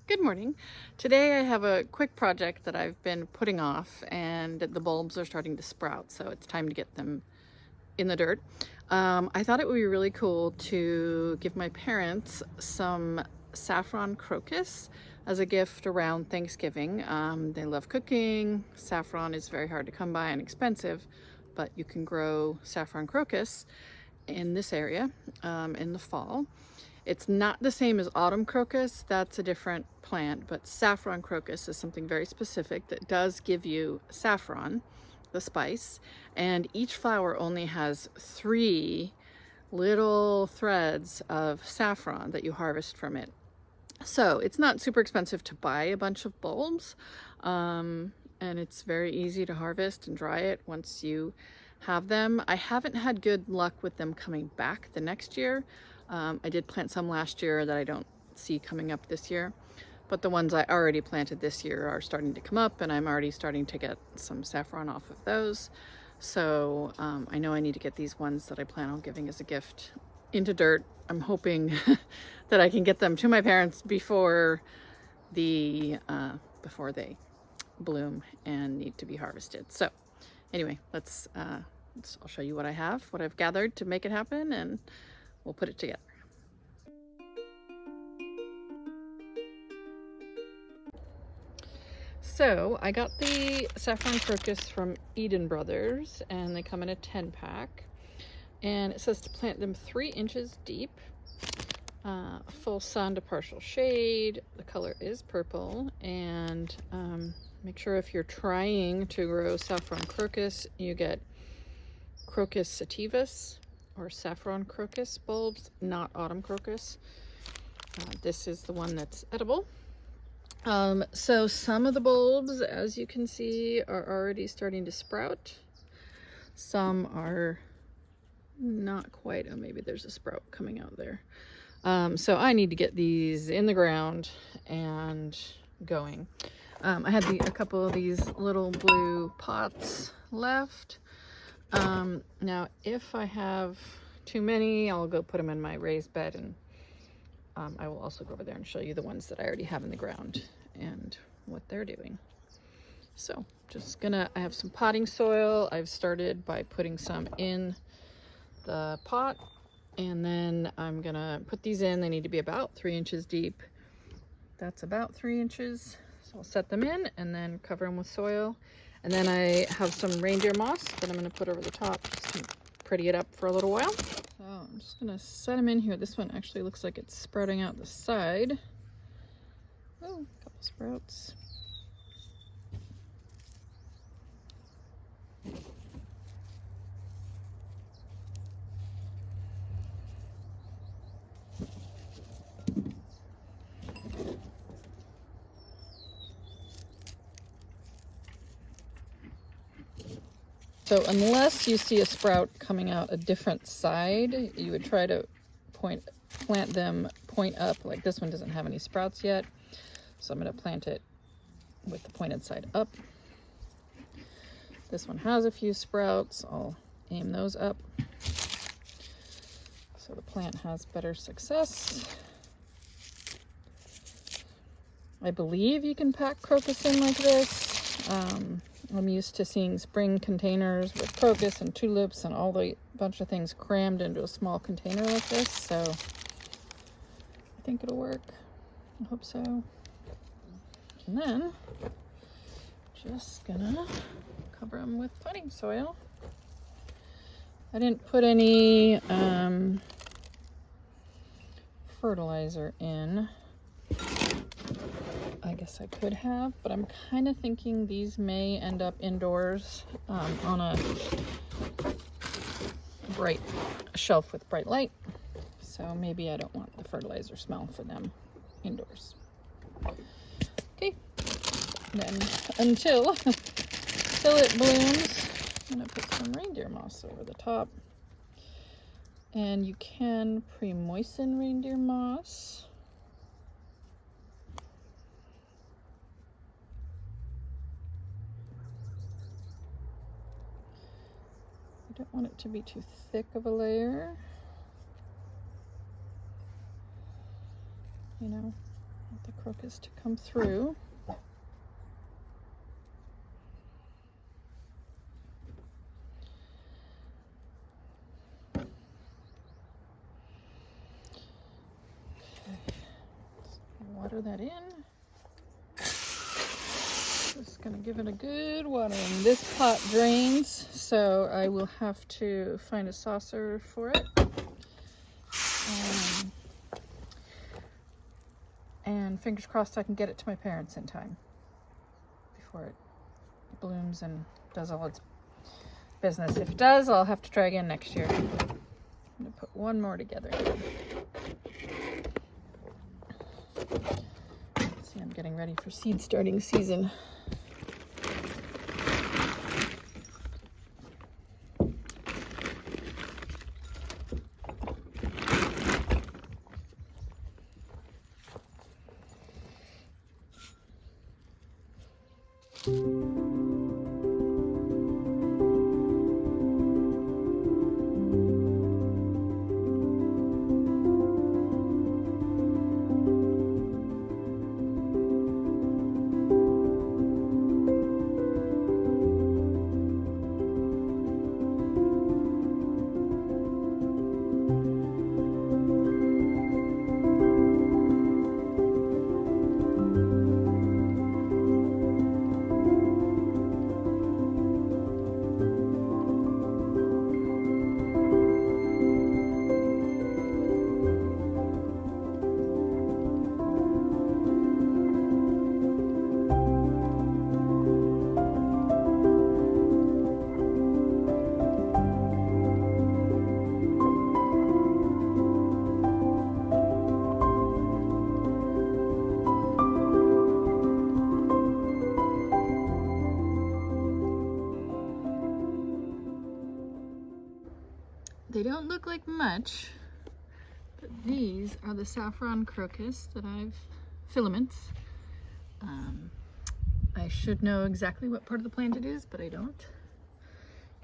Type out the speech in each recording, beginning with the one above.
Good morning. Today I have a quick project that I've been putting off, and the bulbs are starting to sprout, so it's time to get them in the dirt. I thought it would be really cool to give my parents some saffron crocus as a gift around Thanksgiving. They love cooking. Saffron is very hard to come by and expensive, but you can grow saffron crocus in this area in the fall. It's not the same as autumn crocus, that's a different plant, but saffron crocus is something very specific that does give you saffron, the spice, and each flower only has 3 little threads of saffron that you harvest from it. So it's not super expensive to buy a bunch of bulbs, and it's very easy to harvest and dry it once you have them. I haven't had good luck with them coming back the next year. I did plant some last year that I don't see coming up this year, but the ones I already planted this year are starting to come up, and I'm already starting to get some saffron off of those. So I know I need to get these ones that I plan on giving as a gift into dirt. I'm hoping that I can get them to my parents before before they bloom and need to be harvested. So anyway, I'll show you what I have, what I've gathered to make it happen, and we'll put it together. So I got the Saffron Crocus from Eden Brothers, and they come in a 10-pack. And it says to plant them 3 inches deep, full sun to partial shade. The color is purple, and make sure if you're trying to grow Saffron Crocus, you get Crocus sativus or Saffron Crocus bulbs, not autumn crocus. This is the one that's edible. So some of the bulbs, as you can see, are already starting to sprout. Some are not quite. Oh, maybe there's a sprout coming out there. So I need to get these in the ground and going. I had a couple of these little blue pots left. Now if I have too many, I'll go put them in my raised bed, and I will also go over there and show you the ones that I already have in the ground and what they're doing. So I have some potting soil. I've started by putting some in the pot, and then I'm gonna put these in. They need to be about 3 inches deep. That's about 3 inches. So I'll set them in and then cover them with soil. And then I have some reindeer moss that I'm gonna put over the top just to pretty it up for a little while. So I'm just gonna set them in here. This one actually looks like it's sprouting out the side. Oh, a couple sprouts. So unless you see a sprout coming out a different side, you would try to plant them point up. Like this one doesn't have any sprouts yet, so I'm going to plant it with the pointed side up. This one has a few sprouts. I'll aim those up so the plant has better success. I believe you can pack crocus in like this. I'm used to seeing spring containers with crocus and tulips and all the bunch of things crammed into a small container like this, so I think it'll work. I hope so. And then just gonna cover them with potting soil. I didn't put any fertilizer in. I guess I could have, but I'm kind of thinking these may end up indoors on a bright shelf with bright light. So maybe I don't want the fertilizer smell for them indoors. Okay, then until it blooms, I'm gonna put some reindeer moss over the top. And you can pre-moisten reindeer moss. I don't want it to be too thick of a layer. You know, the crocus to come through. Water that in. Just gonna give it a good watering. This pot drains, so I will have to find a saucer for it. And fingers crossed I can get it to my parents in time before it blooms and does all its business. If it does, I'll have to try again next year. I'm gonna put one more together. See, I'm getting ready for seed starting season. They don't look like much, but these are the Saffron Crocus that filaments. I should know exactly what part of the plant it is, but I don't.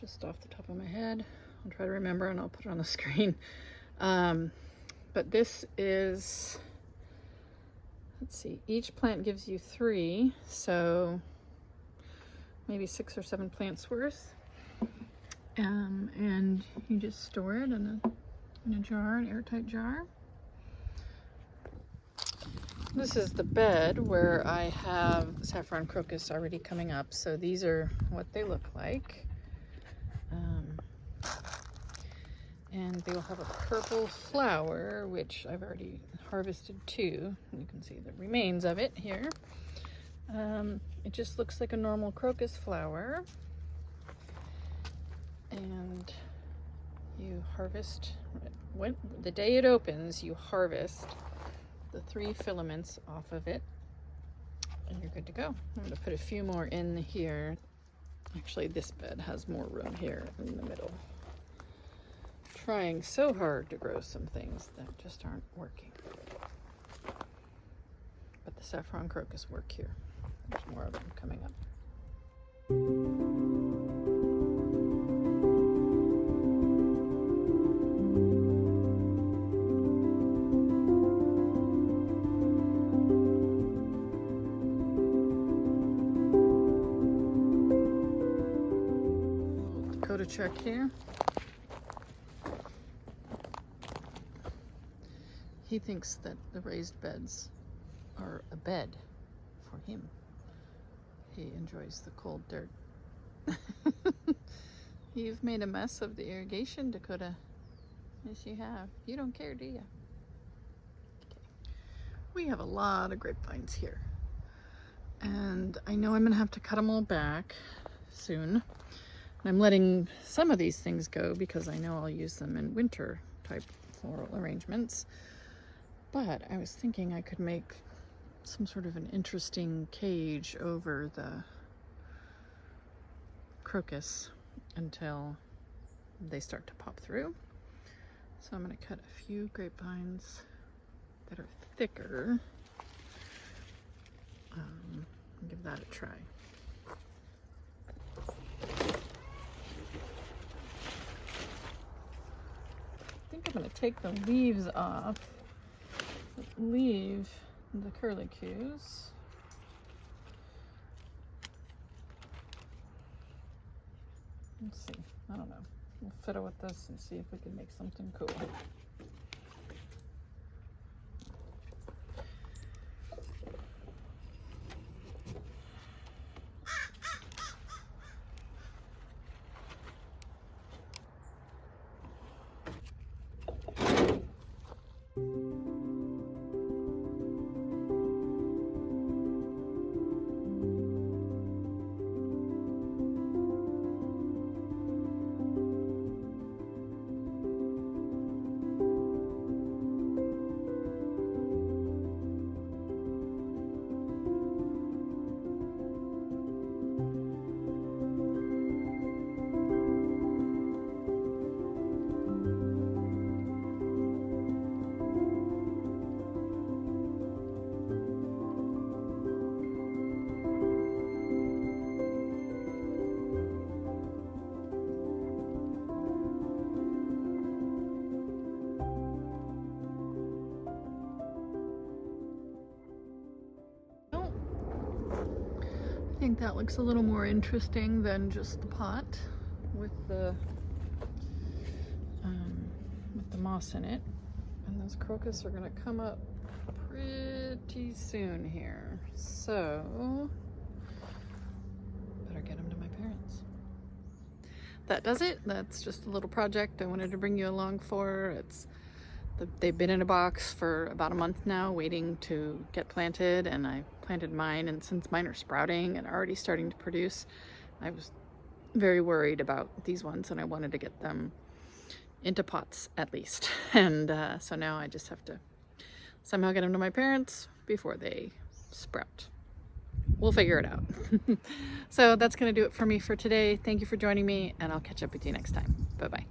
Just off the top of my head. I'll try to remember and I'll put it on the screen. But this is, let's see, each plant gives you 3, so maybe 6 or 7 plants worth. And you just store it in a jar, an airtight jar. This is the bed where I have Saffron Crocus already coming up, so these are what they look like. And they will have a purple flower, which I've already harvested 2. You can see the remains of it here. It just looks like a normal crocus flower. And you harvest, the day it opens, you harvest the 3 filaments off of it, and you're good to go. I'm going to put a few more in here. Actually, this bed has more room here in the middle. Trying so hard to grow some things that just aren't working. But the Saffron Crocus work here. There's more of them coming up. Check here. He thinks that the raised beds are a bed for him. He enjoys the cold dirt. You've made a mess of the irrigation, Dakota. Yes, you have. You don't care, do you? Okay. We have a lot of grapevines here. And I know I'm going to have to cut them all back soon. I'm letting some of these things go because I know I'll use them in winter type floral arrangements. But I was thinking I could make some sort of an interesting cage over the crocus until they start to pop through. So I'm going to cut a few grapevines that are thicker and give that a try. I think I'm going to take the leaves off, but leave the curlicues. Let's see, I don't know. We'll fiddle with this and see if we can make something cool. I think that looks a little more interesting than just the pot with the moss in it. And those crocus are gonna come up pretty soon here. So, better get them to my parents. That does it. That's just a little project I wanted to bring you along for. They've been in a box for about a month now, waiting to get planted, and I planted mine, and since mine are sprouting and already starting to produce, I was very worried about these ones, and I wanted to get them into pots at least. And so now I just have to somehow get them to my parents before they sprout. We'll figure it out. So that's gonna do it for me for today. Thank you for joining me, and I'll catch up with you next time. Bye-bye.